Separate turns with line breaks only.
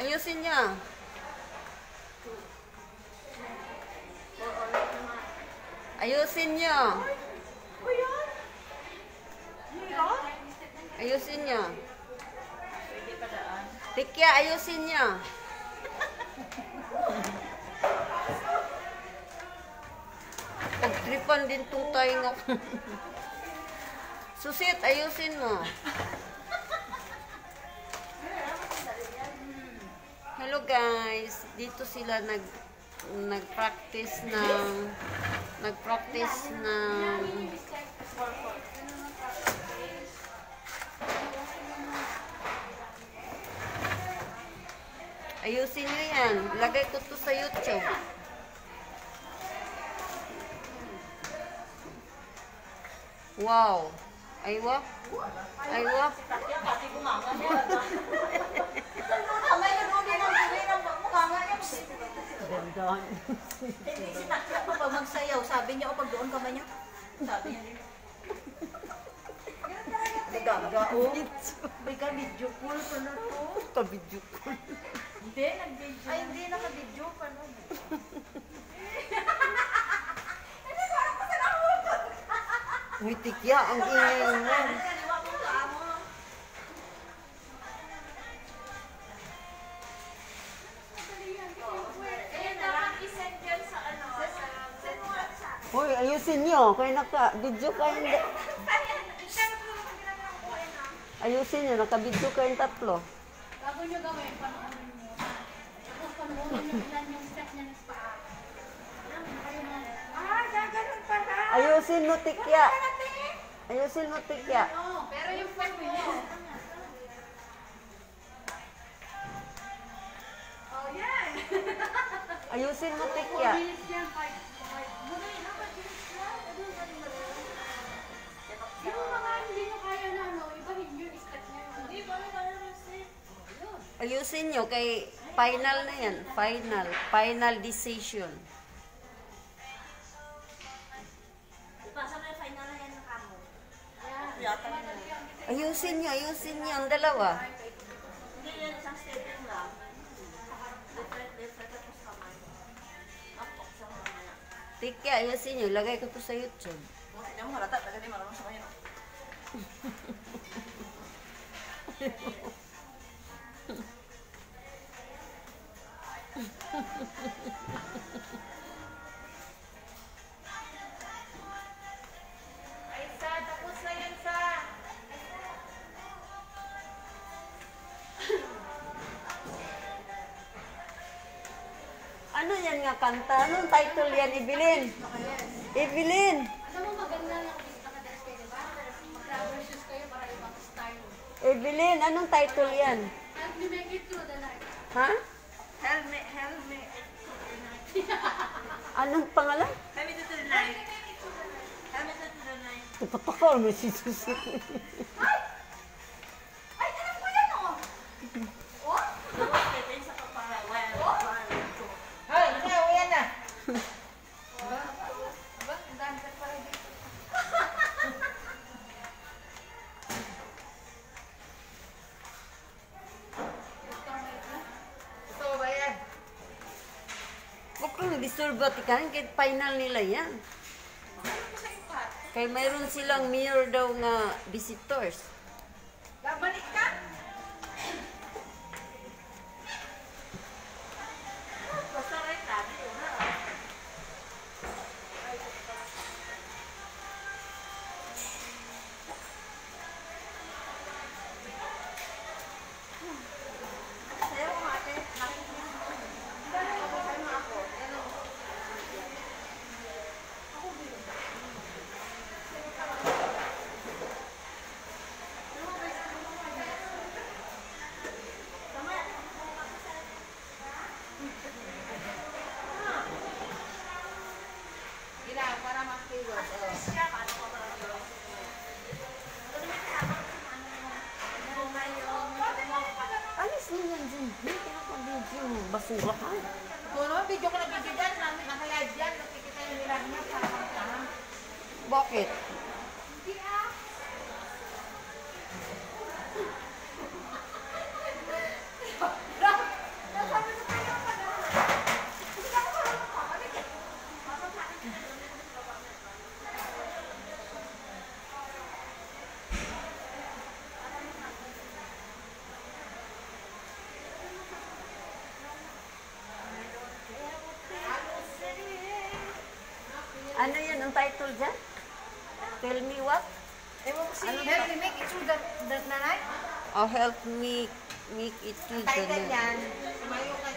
Ayusin niya. Ayusin niya. Ayusin niya. Tikya, ayusin niya. Pagtripan din tong tayo. Susit, ayusin mo. Hello guys, dito sila nagpractice ng ayusin nyo yan. Lagay ko to sa YouTube. Wow. Aywa. Aywa. Gandaan.
Hindi si Takya pa pag magsayaw. Sabi niya, o pag doon kamay niya. Sabi niya. Nagaga, o. May ka-video call pa na to.
Ka-video call.
Hindi, nag-video. Ay, hindi, naka-video pa na.
Uy, tikya, ang ingay mo. Uy, ayusin nyo. Kaya naka-video kayo. Ayusin nyo, naka-video kayong tatlo.
Bago nyo gawin, panoorin nyo. Tapos panoorin nyo ilan yung step niya ng paa.
Gaganon pa na.
Ayusin mo, tikya. Ayusin mo, tikya.
Oo, pero yung step mo. Oh, yan.
Ayusin mo, tikya.
Bilis yan, five. Yung mga hindi nyo kaya na, no, ibahin nyo yung step niya. Hindi ba yung step?
Ayusin nyo, kay final na yan. Final. Final decision.
Ipasa na yung final na yan ng kamo.
Ayusin nyo ang dalawa.
Hindi yan, isang stepping lang. Different tapos kamay. Apok sa mamaya.
Tikya, ayusin nyo. Lagay ko to sa YouTube.
Hindi mo halata, taga di marunong sa kayo.
Ay, sa, tapos na yan, sa.
Ano yan nga kanta? Anong title yan, Evelyn? Evelyn!
Alam mo, maganda lang kita ka dance kayo, diba? Mag-rubber shoes kayo para ibang style.
Evelyn, anong title yan?
Help me make it through the night.
Ha?
Helmet.
Anong pangalan?
Helmet to the night. Helmet to the night.
Tatakal mo si Susi.
Ay, alam ko yan, oh! Oh? Tapos, stepping sa kaparawan. Ay, yan na.
Aba, ang dancer pa rin dito.
Gusto mo ba yan?
Huwag kang disturb at ikahin, kahit final nila yan. Kaya mayroon silang mirror daw nga visitors.
Babalik ka? Basta right tabi yun, ha? Sayo ko ate. Gila, para makiwas.
Alis mo yan dyan. Hindi ka na video. Basura ka.
Kung naman, video ko na video dyan. Naka-live dyan. Nakikita yung nilang niya. Parang
Bakit?
Hindi ah.
Ano yan ang title dyan? Tell me what?
Ewan ko si
Ano
Help me make it through the nanay.
Oh, help me make it to the
title yan. Sumayo ka